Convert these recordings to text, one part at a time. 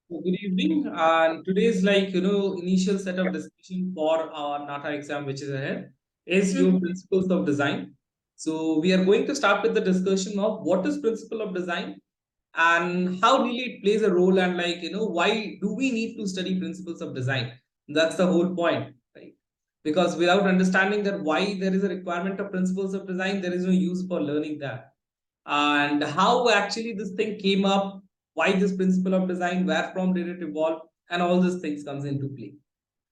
Good evening. And today's initial set of discussion for our NATA exam, which is ahead, is your principles of design. So we are going to start with the discussion of what is principle of design and how really it plays a role, and why do we need to study principles of design? That's the whole point, right? Because without understanding that why there is a requirement of principles of design, there is no use for learning that. And how actually this thing came up, why this principle of design, where from did it evolve, and all these things comes into play.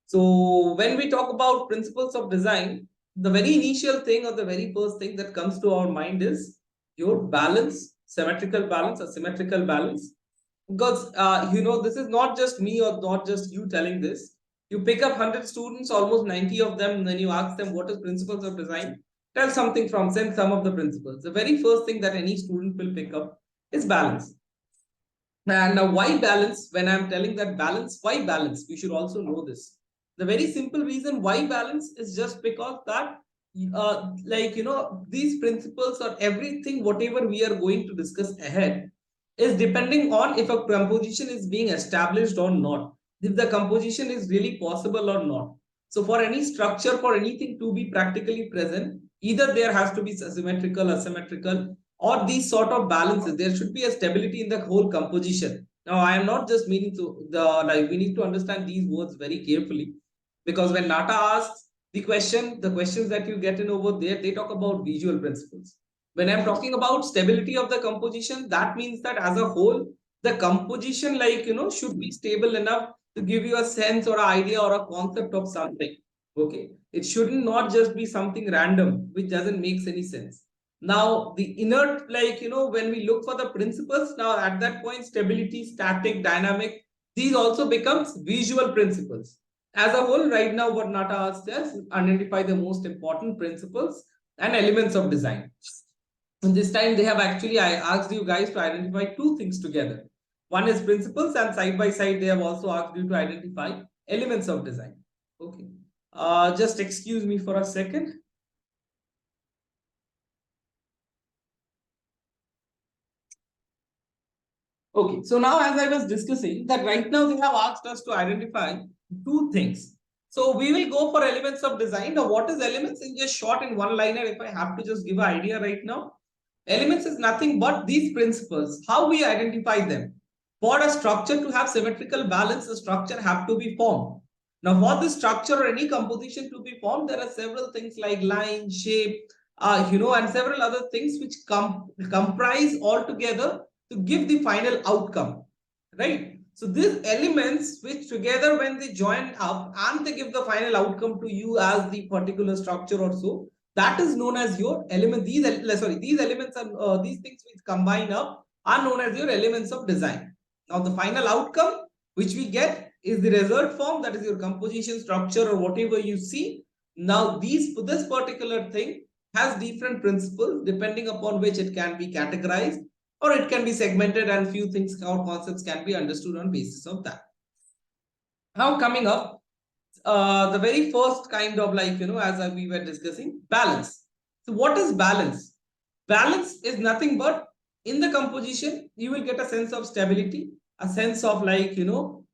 So when we talk about principles of design, the very initial thing or the very first thing that comes to our mind is your balance, symmetrical balance or symmetrical balance. Because this is not just me or not just you telling this. You pick up 100 students, almost 90 of them, and then you ask them what is principles of design. Tell something from send some of the principles. The very first thing that any student will pick up is balance. And now, why balance? When I'm telling that balance, why balance? We should also know this. The very simple reason why balance is just because that, these principles or everything, whatever we are going to discuss ahead, is depending on if a composition is being established or not, if the composition is really possible or not. So, for any structure, for anything to be practically present, either there has to be symmetrical, asymmetrical, or these sort of balances. There should be a stability in the whole composition. Now, I am not just meaning to we need to understand these words very carefully, because when NATA asks the questions that you get in over there, they talk about visual principles. When I'm talking about stability of the composition, that means that as a whole, the composition, should be stable enough to give you a sense or an idea or a concept of something. Okay. It shouldn't not just be something random, which doesn't make any sense. Now, the inert, when we look for the principles, now at that point, stability, static, dynamic, these also becomes visual principles. As a whole, right now, what NATA asks us identify the most important principles and elements of design. And this time they have actually, I asked you guys to identify two things together. One is principles, and side by side, they have also asked you to identify elements of design. Okay. Just excuse me for a second. Okay, so now as I was discussing that right now they have asked us to identify two things. So we will go for elements of design. Now what is elements? In just short in one liner, if I have to just give an idea right now, elements is nothing but these principles, how we identify them. For a structure to have symmetrical balance, the structure have to be formed. Now for this structure or any composition to be formed, there are several things like line, shape, and several other things which comprise all together to give the final outcome, right? So these elements which together when they join up and they give the final outcome to you as the particular structure or so, that is known as your element. These elements are these things which combine up are known as your elements of design. Now the final outcome which we get is the result form, that is your composition, structure, or whatever you see. Now this particular thing has different principles depending upon which it can be categorized or it can be segmented, and few things or concepts can be understood on basis of that. Now coming up, the very first kind of as we were discussing, balance. So what is balance? Balance is nothing but in the composition, you will get a sense of stability, a sense of everything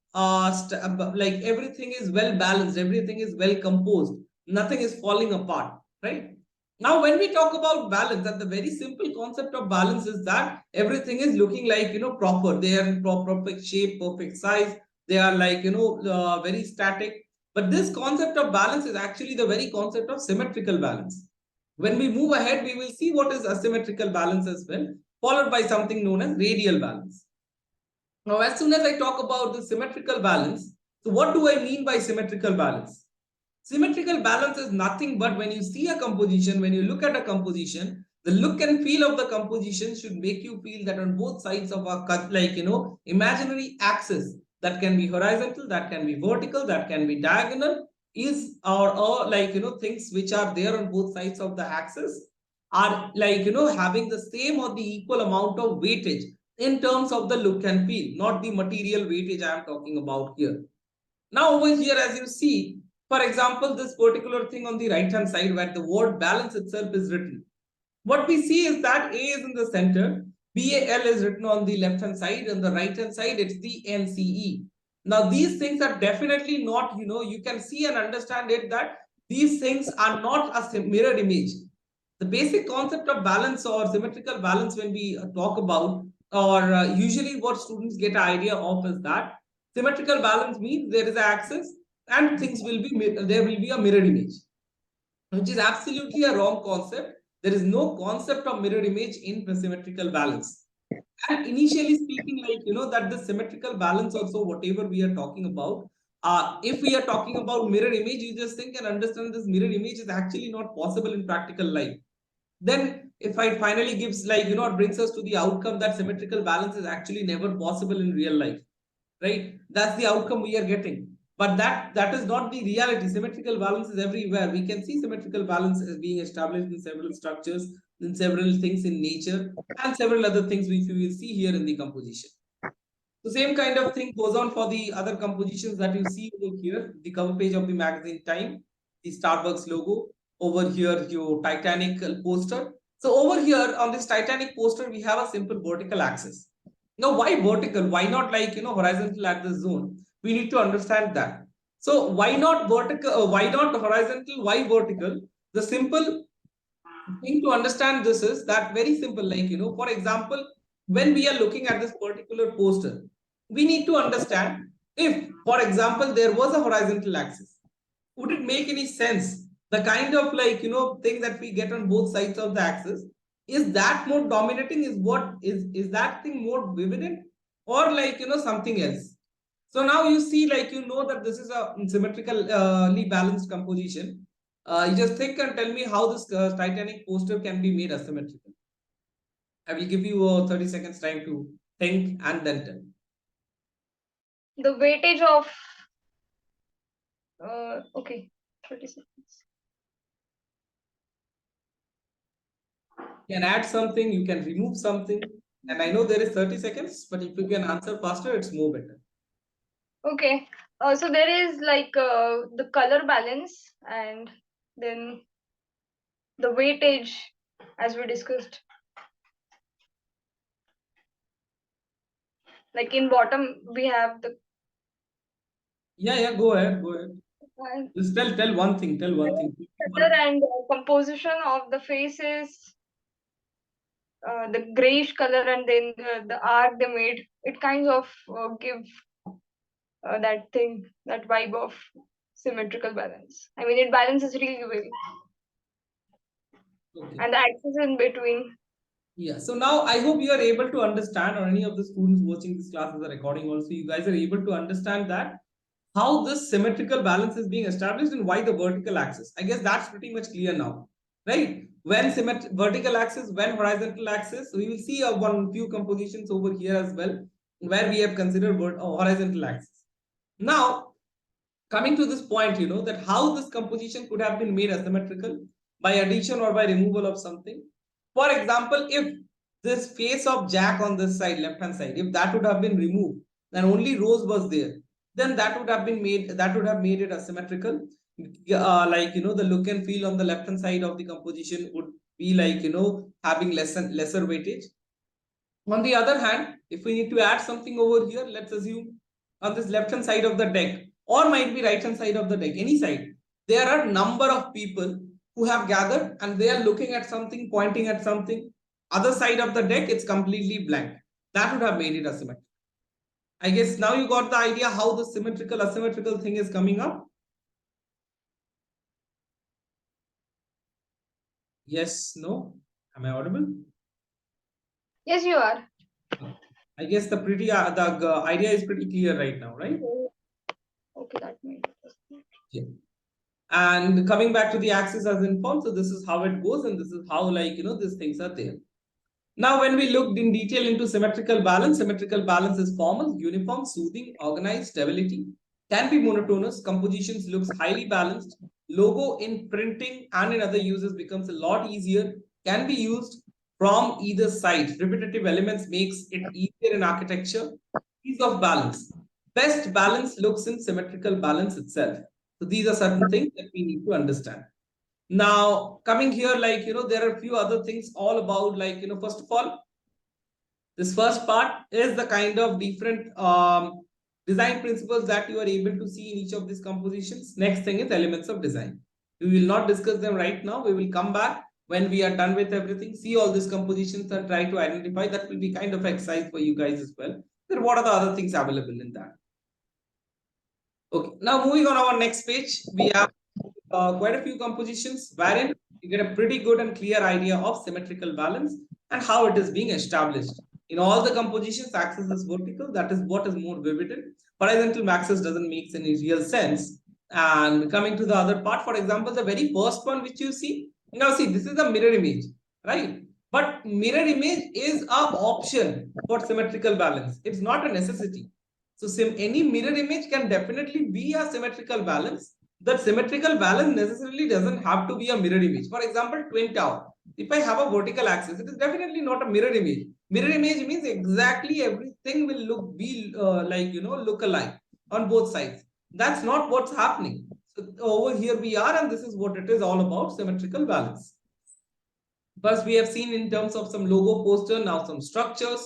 is well balanced, everything is well composed, nothing is falling apart, right? Now, when we talk about balance, that the very simple concept of balance is that everything is looking like, proper. They are in perfect shape, perfect size. They are very static. But this concept of balance is actually the very concept of symmetrical balance. When we move ahead, we will see what is asymmetrical balance as well, followed by something known as radial balance. Now, as soon as I talk about the symmetrical balance, so what do I mean by symmetrical balance? Symmetrical balance is nothing but when you see a composition, when you look at a composition, the look and feel of the composition should make you feel that on both sides of a imaginary axis, that can be horizontal, that can be vertical, that can be diagonal, is or things which are there on both sides of the axis are having the same or the equal amount of weightage in terms of the look and feel, not the material weightage I am talking about here. Now over here, as you see, for example, this particular thing on the right hand side where the word balance itself is written. What we see is that A is in the center, BAL is written on the left hand side, and the right hand side it's the NCE. Now these things are definitely not, you can see and understand it that these things are not a mirror image. The basic concept of balance or symmetrical balance, when we talk about, or usually what students get an idea of, is that symmetrical balance means there is an axis and things will be, there will be a mirror image, which is absolutely a wrong concept. There is no concept of mirror image in symmetrical balance. And initially speaking, that the symmetrical balance also, whatever we are talking about, if we are talking about mirror image, you just think and understand this mirror image is actually not possible in practical life. Then if I finally gives it brings us to the outcome that symmetrical balance is actually never possible in real life, right? That's the outcome we are getting. But that is not the reality. Symmetrical balance is everywhere. We can see symmetrical balance as being established in several structures, in several things in nature, and several other things which we will see here in the composition. The same kind of thing goes on for the other compositions that you see over here, the cover page of the magazine Time, the Starbucks logo, over here your Titanic poster. So over here on this Titanic poster, we have a simple vertical axis. Now, why vertical? Why not horizontal at this zone? We need to understand that. So why not vertical? Why not horizontal? Why vertical? The simple thing to understand this is that very simple, for example, when we are looking at this particular poster, we need to understand if, for example, there was a horizontal axis, would it make any sense? The kind of thing that we get on both sides of the axis, is that more dominating? Is that thing more vivid, or something else? So now you see, that this is a symmetrically balanced composition. You just think and tell me how this Titanic poster can be made asymmetrical. I will give you 30 seconds time to think and then tell. The weightage of okay, 30 seconds. You can add something, you can remove something. And I know there is 30 seconds, but if you can answer faster, it's more better. Okay. So there is the color balance, and then the weightage, as we discussed. Like in bottom, we have the. Yeah, go ahead. Just tell one thing. Tell one thing. Color and composition of the faces, the grayish color, and then the arc they made. It kind of give that thing, that vibe of symmetrical balance. I mean, it balances really well. Okay. And the axis in between. Yeah, so now I hope you are able to understand, or any of the students watching this class as a recording also, you guys are able to understand that how this symmetrical balance is being established and why the vertical axis. I guess that's pretty much clear now, right? When vertical axis, when horizontal axis, we will see one few compositions over here as well, where we have considered horizontal axis. Now, coming to this point, that how this composition could have been made asymmetrical by addition or by removal of something. For example, if this face of Jack on this side, left hand side, if that would have been removed, then only Rose was there, then that would have made it asymmetrical. The look and feel on the left hand side of the composition would be having lesser weightage. On the other hand, if we need to add something over here, let's assume on this left hand side of the deck, or might be right hand side of the deck, any side, there are a number of people who have gathered and they are looking at something, pointing at something. Other side of the deck, it's completely blank. That would have made it asymmetrical. I guess now you got the idea how the symmetrical asymmetrical thing is coming up. Yes, no? Am I audible? Yes, you are. I guess the idea is pretty clear right now, right? Okay, that made it. Yeah. And coming back to the axis as informed, so this is how it goes, and this is how these things are there. Now, when we looked in detail into symmetrical balance is formal, uniform, soothing, organized, stability, can be monotonous, compositions looks highly balanced, logo in printing and in other uses becomes a lot easier, can be used from either side. Repetitive elements makes it easier in architecture. Ease of balance. Best balance looks in symmetrical balance itself. So these are certain things that we need to understand. Now, coming here, there are a few other things all about, first of all, This first part is the kind of different design principles that you are able to see in each of these compositions. Next thing is elements of design. We will not discuss them right now. We will come back when we are done with everything, see all these compositions and try to identify. That will be kind of exercise for you guys as well. Then what are the other things available in that? Okay, now moving on our next page, we have quite a few compositions wherein you get a pretty good and clear idea of symmetrical balance and how it is being established. In all the compositions, axis is vertical. That is what is more vivid. Horizontal axis doesn't make any real sense. And coming to the other part, for example, the very first one which you see, now see, this is a mirror image, right? But mirror image is an option for symmetrical balance. It's not a necessity. So any mirror image can definitely be a symmetrical balance. That symmetrical balance necessarily doesn't have to be a mirror image. For example, twin tower. If I have a vertical axis, it is definitely not a mirror image. Mirror image means exactly everything will look alike on both sides. That's not what's happening. So over here we are, and this is what it is all about, symmetrical balance. First, we have seen in terms of some logo poster, now some structures,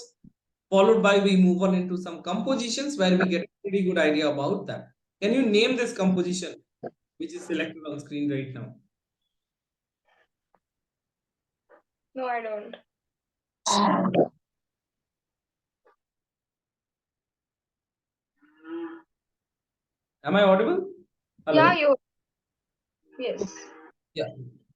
followed by we move on into some compositions where we get a pretty good idea about that. Can you name this composition which is selected on screen right now? No, I don't. Am I audible? Hello? Yeah, you. Yes. Yeah.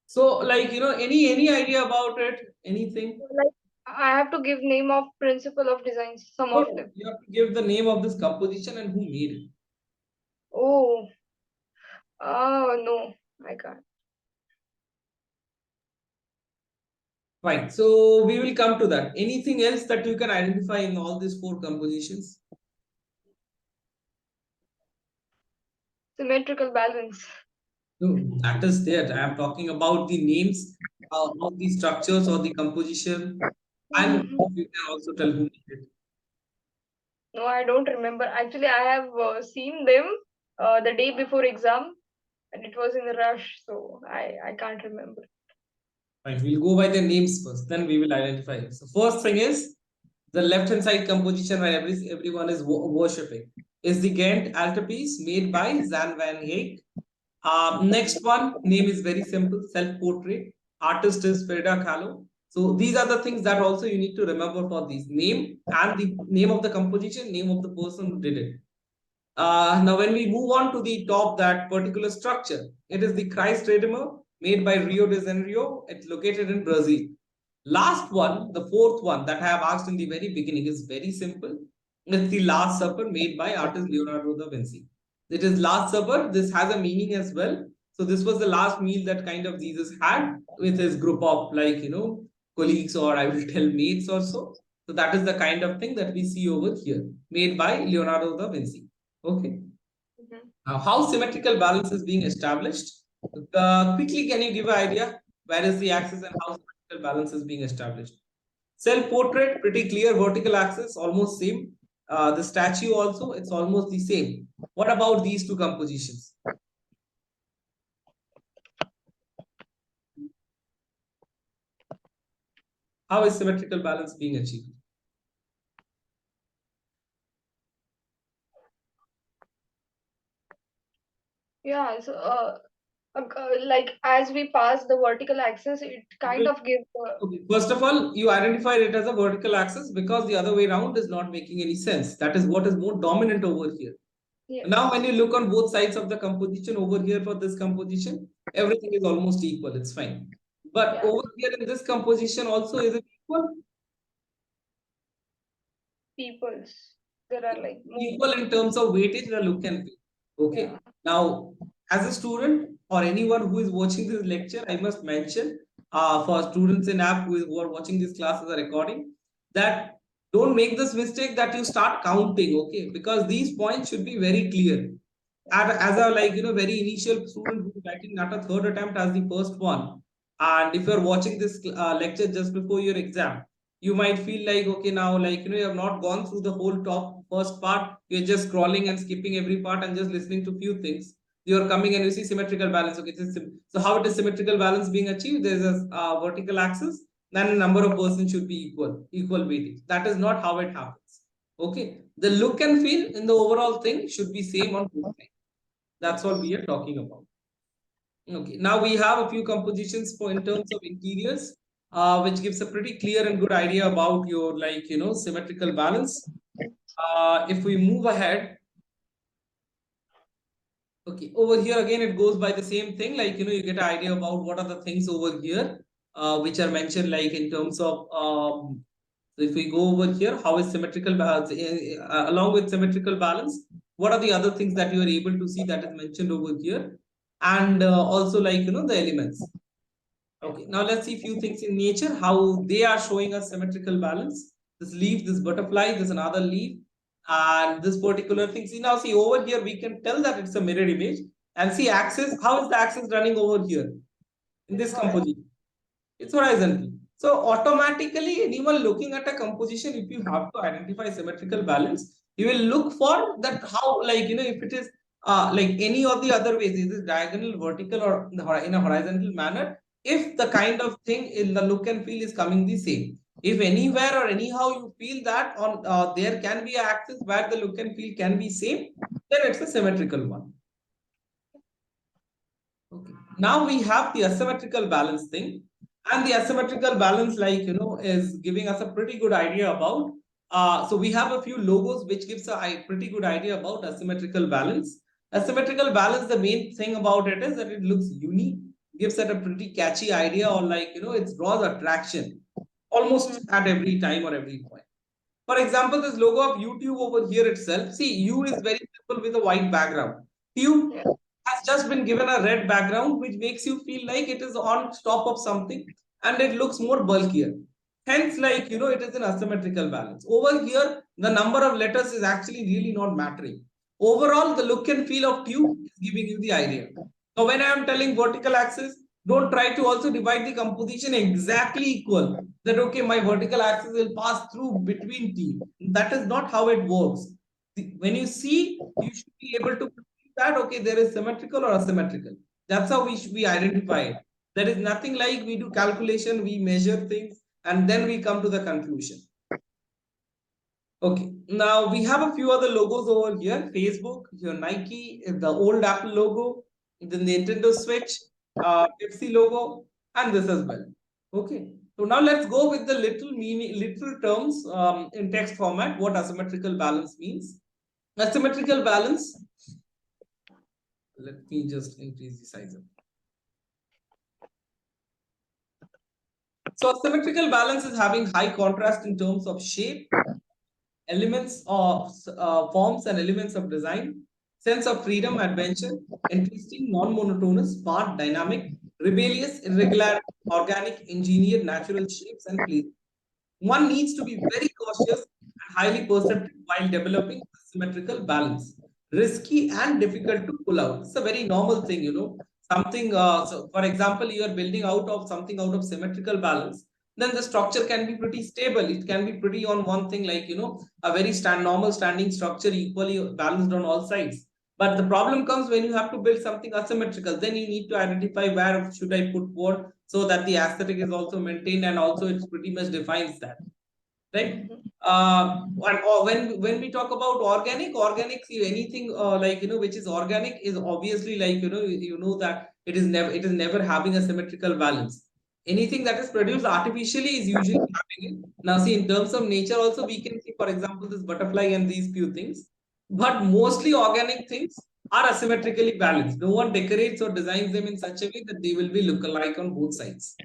So, like, any idea about it? Anything? Like, I have to give name of principle of designs, some No, of no. them. You have to give the name of this composition and who made it. Oh, no, I can't. Fine. So we will come to that. Anything else that you can identify in all these four compositions? Symmetrical balance. No, that is there. I am talking about the names of the structures or the composition, and you can also tell who made it. No, I don't remember. Actually, I have seen them the day before exam, and it was in the rush, so I can't remember. Fine. We'll go by their names first, then we will identify it. So first thing is the left-hand side composition where everyone is worshipping is the Ghent altarpiece made by Jan van Eyck. Next one, name is very simple, self-portrait. Artist is Frida Kahlo. So these are the things that also you need to remember for these name and the name of the composition, name of the person who did it. Now, when we move on to the top, that particular structure, it is the Christ Redeemer made by Rio de Janeiro. It's located in Brazil. Last one, the fourth one that I have asked in the very beginning is very simple. It's the Last Supper made by artist Leonardo da Vinci. It is Last Supper. This has a meaning as well. So this was the last meal that kind of Jesus had with his group of colleagues, or I will tell mates or so. So that is the kind of thing that we see over here, made by Leonardo da Vinci. Okay. Now, how symmetrical balance is being established? Quickly, can you give an idea? Where is the axis and how symmetrical balance is being established? Self-portrait, pretty clear, vertical axis, almost same. The statue also, it's almost the same. What about these two compositions? How is symmetrical balance being achieved? Yeah, so like as we pass the vertical axis, it kind of gives. Okay. First of all, you identified it as a vertical axis because the other way around is not making any sense. That is what is more dominant over here. Yes. Now, when you look on both sides of the composition over here for this composition, everything is almost equal. It's fine. But Yeah. over here in this composition also, is it equal? Peoples. There are like Equal in terms of weightage, the look and feel. Okay. Yeah. Now, as a student or anyone who is watching this lecture, I must mention for students in app who are watching this class as a recording, that don't make this mistake that you start counting, okay? Because these points should be very clear. As a very initial student who's writing NATA third attempt as the first one, and if you're watching this lecture just before your exam, you might feel like, okay, now you have not gone through the whole top first part, you're just scrolling and skipping every part and just listening to few things. You're coming and you see symmetrical balance. Okay, so how it is symmetrical balance being achieved? There's a vertical axis then number of persons should be equal weightage. That is not how it happens. Okay, the look and feel in the overall thing should be same on both sides. That's what we are talking about. Okay, now we have a few compositions for in terms of interiors, which gives a pretty clear and good idea about your symmetrical balance. If we move ahead, okay, over here again it goes by the same thing, you get an idea about what are the things over here, which are mentioned like in terms of if we go over here, how is symmetrical balance along with symmetrical balance? What are the other things that you are able to see that is mentioned over here? And also the elements. Okay, now let's see a few things in nature, how they are showing us symmetrical balance. This leaf, this butterfly, there's another leaf, and this particular thing. See now, see over here, we can tell that it's a mirror image. And see axis, how is the axis running over here in this composition? It's horizontal. So automatically, anyone looking at a composition, if you have to identify symmetrical balance, you will look for that how, if it is like any of the other ways, is it diagonal, vertical, or in a horizontal manner, if the kind of thing in the look and feel is coming the same. If anywhere or anyhow you feel that on there can be an axis where the look and feel can be same, then it's a symmetrical one. Okay. Now we have the asymmetrical balance thing. And the asymmetrical balance, is giving us a pretty good idea about. So we have a few logos which gives a pretty good idea about asymmetrical balance. Asymmetrical balance, the main thing about it is that it looks unique, gives it a pretty catchy idea, or it draws attraction almost at every time or every point. For example, this logo of YouTube over here itself, see, U is very simple with a white background. Tube has just been given a red background, which makes you feel like it is on top of something and it looks more bulkier. Hence, it is an asymmetrical balance. Over here, the number of letters is actually really not mattering. Overall, the look and feel of tube is giving you the idea. Now, when I am telling vertical axis, don't try to also divide the composition exactly equal. That, okay, my vertical axis will pass through between T. That is not how it works. When you see, you should be able to that, okay, there is symmetrical or asymmetrical. That's how we identify it. There is nothing like we do calculation, we measure things, and then we come to the conclusion. Okay, now we have a few other logos over here. Facebook, your Nike, the old Apple logo, the Nintendo Switch, Pepsi logo, and this as well. Okay, so now let's go with the little terms in text format, what asymmetrical balance means. Asymmetrical balance, let me just increase the size of it. So asymmetrical balance is having high contrast in terms of shape, elements of forms and elements of design, sense of freedom, adventure, interesting, non-monotonous, smart, dynamic, rebellious, irregular, organic, engineered, natural shapes and places. One needs to be very cautious and highly perceptive while developing symmetrical balance. Risky and difficult to pull out. It's a very normal thing, something, so for example, you are building out of something out of symmetrical balance, then the structure can be pretty stable. It can be pretty on one thing, a very normal standing structure, equally balanced on all sides. But the problem comes when you have to build something asymmetrical. Then you need to identify where should I put what, so that the aesthetic is also maintained and also it pretty much defines that, right? When we talk about organic, see, anything which is organic is obviously that it is never having a symmetrical balance. Anything that is produced artificially is usually having it. Now, see, in terms of nature also, we can see, for example, this butterfly and these few things. But mostly organic things are asymmetrically balanced. No one decorates or designs them in such a way that they will be look-alike on both sides.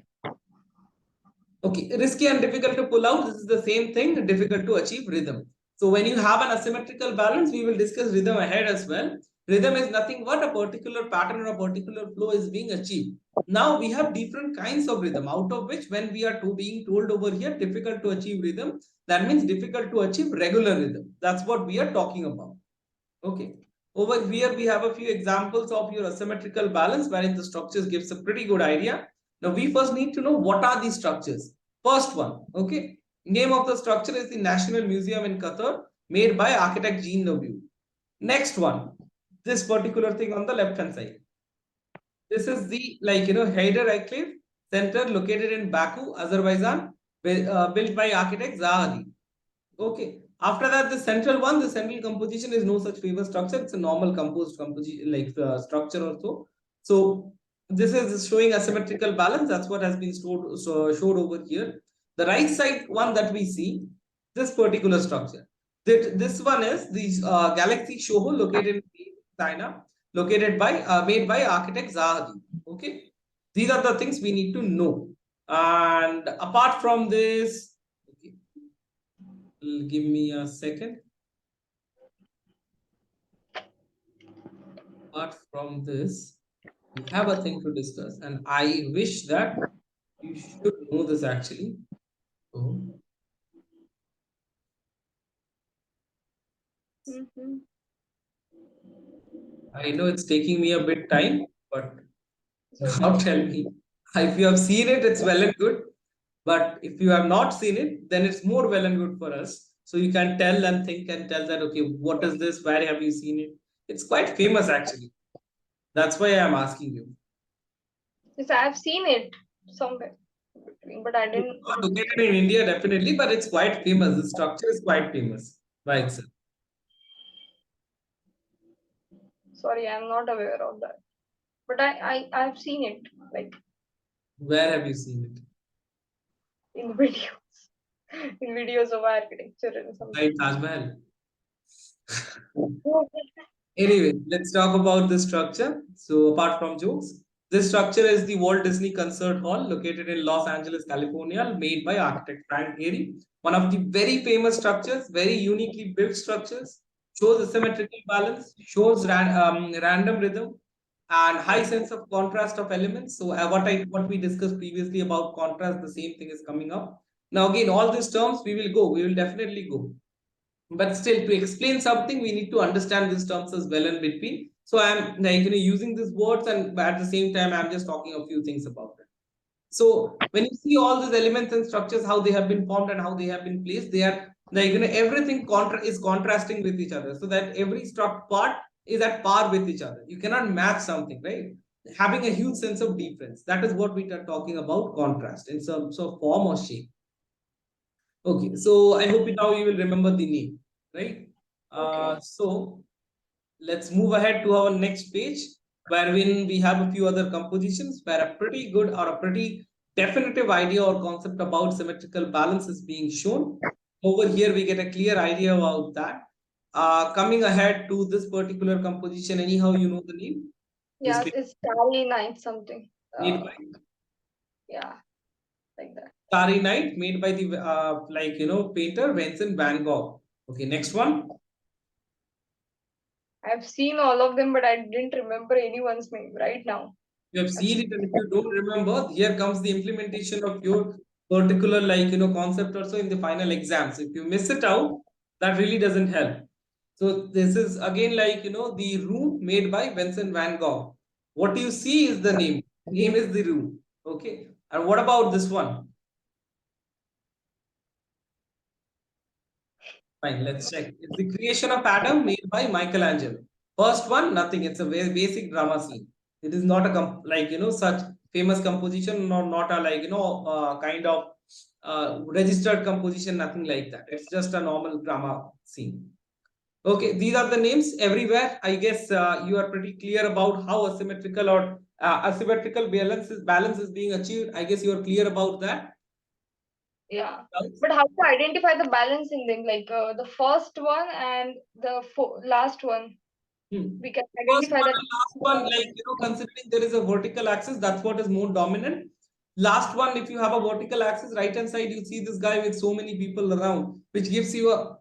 Okay, risky and difficult to pull out. This is the same thing, difficult to achieve rhythm. So when you have an asymmetrical balance, we will discuss rhythm ahead as well. Rhythm is nothing but a particular pattern or a particular flow is being achieved. Now we have different kinds of rhythm, out of which when we are being told over here, difficult to achieve rhythm, that means difficult to achieve regular rhythm. That's what we are talking about. Okay. Over here, we have a few examples of your asymmetrical balance, wherein the structures gives a pretty good idea. Now, we first need to know what are these structures. First one, okay. Name of the structure is the National Museum in Qatar, made by architect JEE B.ARCH. Next one, this particular thing on the left hand side. This is the Hyder Enclave, center located in Baku, Azerbaijan, built by architect Zahadi. Okay. After that, the central one, the central composition is no such favor structure. It's a normal composed composition, like structure or so. So this is showing asymmetrical balance. That's what has been showed over here. The right side one that we see, this particular structure. This one is the Galaxy Showhole located in China, located by made by architect Zahadi. Okay, these are the things we need to know. And apart from this, okay, give me a second. Apart from this, we have a thing to discuss, and I wish that you should know this actually. So, I know it's taking me a bit time, but now tell me. If you have seen it, it's well and good. But if you have not seen it, then it's more well and good for us. So you can tell and think and tell that, okay, what is this? Where have you seen it? It's quite famous actually. That's why I'm asking you. Yes, I have seen it somewhere, but I didn't. Not located in India, definitely, but it's quite famous. The structure is quite famous by itself. Sorry, I'm not aware of that. But I've seen it, like Where have you seen it? in videos, in videos of architecture and something. Right, Taj Mahal. Anyway, let's talk about this structure. So apart from jokes, this structure is the Walt Disney Concert Hall located in Los Angeles, California, made by architect Frank Gehry. One of the very famous structures, very uniquely built structures, shows a symmetrical balance, shows random rhythm, and high sense of contrast of elements. So what we discussed previously about contrast, the same thing is coming up. Now again, all these terms we will definitely go. But still, to explain something, we need to understand these terms as well in between. So I'm like using these words, and at the same time, I'm just talking a few things about it. So when you see all these elements and structures, how they have been formed and how they have been placed, they are like everything is contrasting with each other, so that every struct part is at par with each other. You cannot match something, right? Having a huge sense of difference. That is what we are talking about, contrast in some sort of form or shape. Okay, so I hope now you will remember the name, right? Okay. So let's move ahead to our next page, wherein we have a few other compositions where a pretty good or a pretty definitive idea or concept about symmetrical balance is being shown. Over here, we get a clear idea about that. Coming ahead to this particular composition, anyhow, you know the name? Yes, it's Starry Night something. Made by Yeah, like that. Starry Night, made by the painter Vincent Van Gogh. Okay, next one. I've seen all of them, but I didn't remember anyone's name right now. You have seen it, and if you don't remember, here comes the implementation of your particular concept also in the final exams. If you miss it out, that really doesn't help. So this is again the room made by Vincent Van Gogh. What you see is the name. Name is the room. Okay. And what about this one? Fine, let's check. It's the creation of Adam made by Michelangelo. First one, nothing. It's a very basic drama scene. It is not a such famous composition, or not a kind of registered composition, nothing like that. It's just a normal drama scene. Okay, these are the names everywhere. I guess you are pretty clear about how asymmetrical or asymmetrical balance is being achieved. I guess you are clear about that. Yeah, but how to identify the balance in them? Like the first one and the last one. We can First identify one that. and last one, considering there is a vertical axis, that's what is more dominant. Last one, if you have a vertical axis, right hand side, you see this guy with so many people around, which gives you a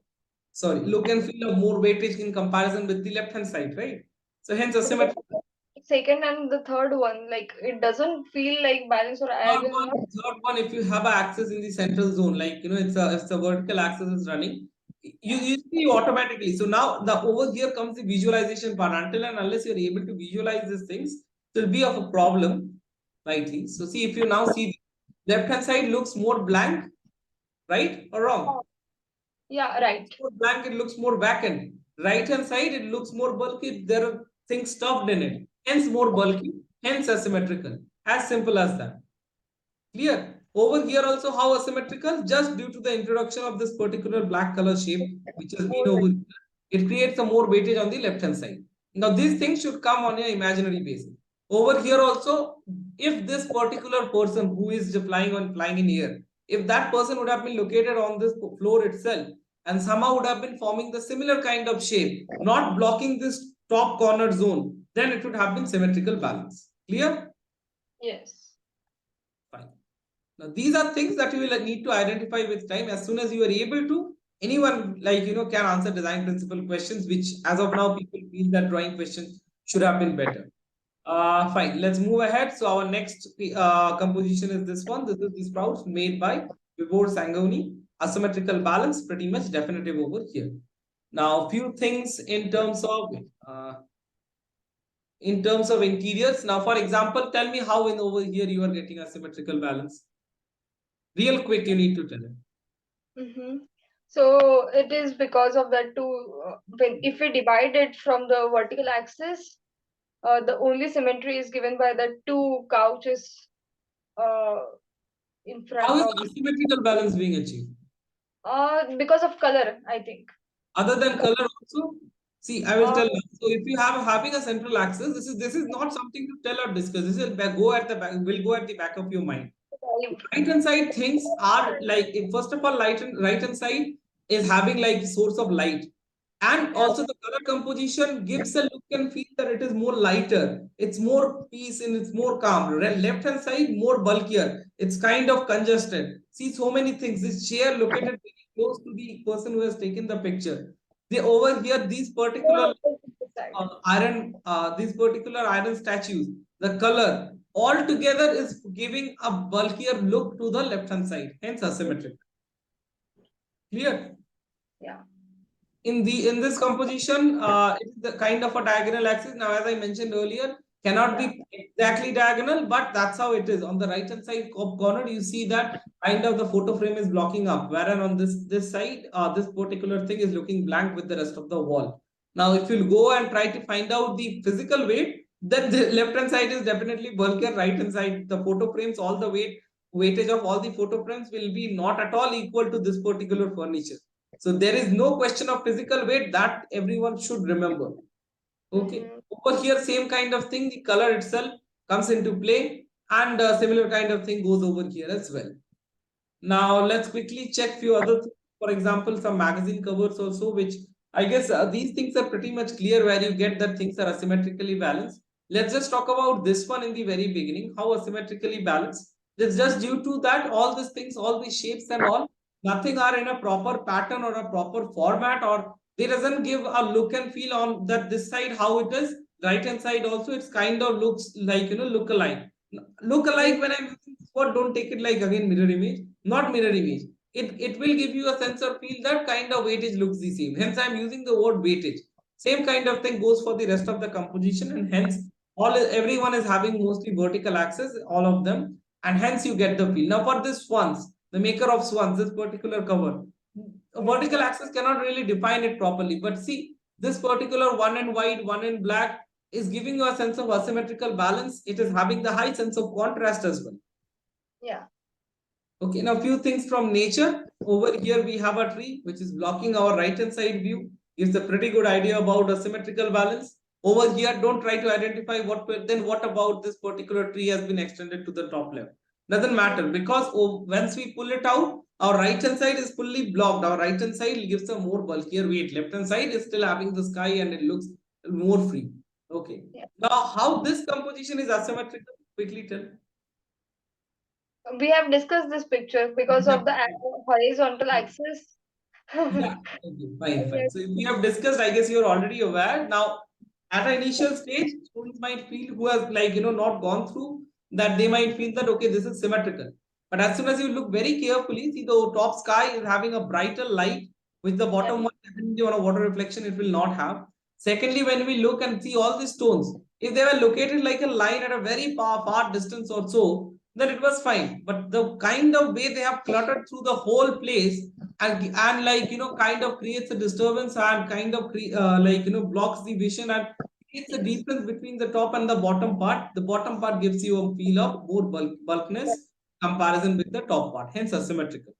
look and feel of more weightage in comparison with the left hand side, right? So hence asymmetrical. Second and the third one, like it doesn't feel like balance, or I will not. Third one, if you have an axis in the central zone, it's a vertical axis is running, you see automatically. So now the over here comes the visualization part. Until and unless you're able to visualize these things, it will be of a problem, rightly. So see, if you now see the left hand side looks more blank, right or wrong? Yeah, right. More blank, it looks more vacant. Right hand side, it looks more bulky. There are things stuffed in it, hence more bulky, hence asymmetrical. As simple as that. Clear? Over here also how asymmetrical? Just due to the introduction of this particular black color shape, which has been over here, it creates a more weightage on the left hand side. Now these things should come on your imaginary basis. Over here also, if this particular person who is flying in air, if that person would have been located on this floor itself and somehow would have been forming the similar kind of shape, not blocking this top corner zone, then it would have been symmetrical balance. Clear? Yes. Fine. Now, these are things that you will need to identify with time. As soon as you are able to, anyone can answer design principle questions, which as of now people feel that drawing questions should have been better. Fine, let's move ahead. So our next composition is this one. This is the sprouts made by Vibor Sangoni. Asymmetrical balance, pretty much definitive over here. Now, few things in terms of interiors. Now, for example, tell me how in over here you are getting a symmetrical balance. Real quick, you need to tell it. So it is because of that two. If we divide it from the vertical axis, the only symmetry is given by the two couches in front How is of. asymmetrical balance being achieved? Because of color, I think. Other than color also? See, I will tell you. So if you have having a central axis, this is not something to tell or discuss. This will go at the back, will go at the back of your mind. Right hand side things are like, first of all, right hand side is having like source of light. And also the color composition gives a look and feel that it is more lighter. It's more peace and it's more calm. Left hand side, more bulkier. It's kind of congested. See so many things. This chair located very close to the person who has taken the picture. They over here, these particular these particular iron statues, the color altogether is giving a bulkier look to the left hand side, hence asymmetric. Clear? Yeah. In this composition, it is the kind of a diagonal axis. Now, as I mentioned earlier, cannot be exactly diagonal, but that's how it is. On the right hand side corner, you see that kind of the photo frame is blocking up, whereas on this side, this particular thing is looking blank with the rest of the wall. Now, if you'll go and try to find out the physical weight, then the left hand side is definitely bulkier. Right hand side, the photo frames, all the weightage of all the photo frames will be not at all equal to this particular furniture. So there is no question of physical weight, that everyone should remember. Okay. Over here, same kind of thing, the color itself comes into play, and a similar kind of thing goes over here as well. Now let's quickly check few other things. For example, some magazine covers also, which I guess these things are pretty much clear where you get that things are asymmetrically balanced. Let's just talk about this one in the very beginning, how asymmetrically balanced. It's just due to that all these things, all these shapes and all, nothing are in a proper pattern or a proper format, or they doesn't give a look and feel on that this side how it is, right hand side also it's kind of looks like, look alike. Look alike, when I'm using this word, don't take it like again mirror image, not mirror image. It will give you a sense or feel that kind of weightage looks the same. Hence, I'm using the word weightage. Same kind of thing goes for the rest of the composition, and hence everyone is having mostly vertical axis, all of them, and hence you get the feel. Now, for this swans, the maker of swans, this particular cover, a vertical axis cannot really define it properly. But see, this particular one in white, one in black is giving you a sense of asymmetrical balance. It is having the high sense of contrast as well. Yeah. Okay, now few things from nature. Over here we have a tree which is blocking our right hand side view. Gives a pretty good idea about asymmetrical balance. Over here, don't try to identify what about this particular tree has been extended to the top level. Doesn't matter, because once we pull it out, our right hand side is fully blocked. Our right hand side gives a more bulkier weight. Left hand side is still having the sky and it looks more free. Okay. Yeah. Now, how this composition is asymmetrical? Quickly tell. We have discussed this picture because of the horizontal axis. Yeah, okay, fine. So if we have discussed, I guess you're already aware. Now, at an initial stage, students might feel, who has not gone through that, they might feel that okay, this is symmetrical. But as soon as you look very carefully, see the top sky is having a brighter light, which the bottom one definitely on a water reflection it will not have. Secondly, when we look and see all these stones, if they were located like a line at a very far distance or so, then it was fine. But the kind of way they have cluttered through the whole place, and kind of creates a disturbance, and kind of blocks the vision, and creates a difference between the top and the bottom part. The bottom part gives you a feel of more bulkness, comparison with the top part, hence asymmetrical.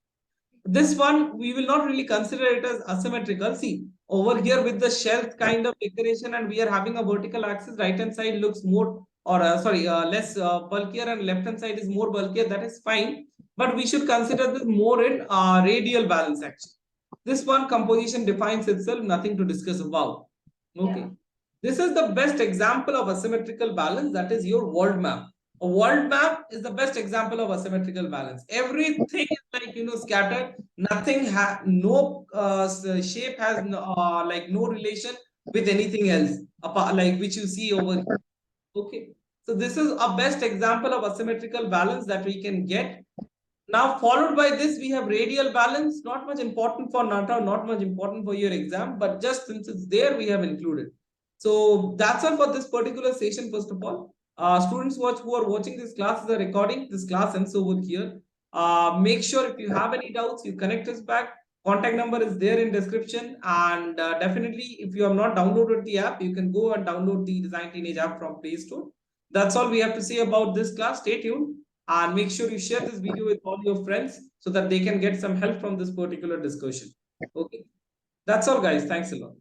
This one, we will not really consider it as asymmetrical. See, over here with the shelf kind of decoration and we are having a vertical axis, right hand side looks more, or less bulkier and left hand side is more bulkier. That is fine. But we should consider this more in radial balance actually. This one composition defines itself, nothing to discuss about. Okay. Yeah. This is the best example of asymmetrical balance, that is your world map. A world map is the best example of asymmetrical balance. Everything is like, scattered. Nothing no shape has like no relation with anything else, apart, like which you see over here. Okay. So this is a best example of asymmetrical balance that we can get. Now, followed by this, we have radial balance. Not much important for NATA, not much important for your exam, but just since it's there, we have included. So that's all for this particular session, first of all. Students who are watching this class as a recording, this class ends over here. Make sure if you have any doubts, you connect us back. Contact number is there in description. And definitely, if you have not downloaded the app, you can go and download the Design Teenage app from Play Store. That's all we have to say about this class. Stay tuned. And make sure you share this video with all your friends so that they can get some help from this particular discussion. Okay. That's all, guys. Thanks a lot.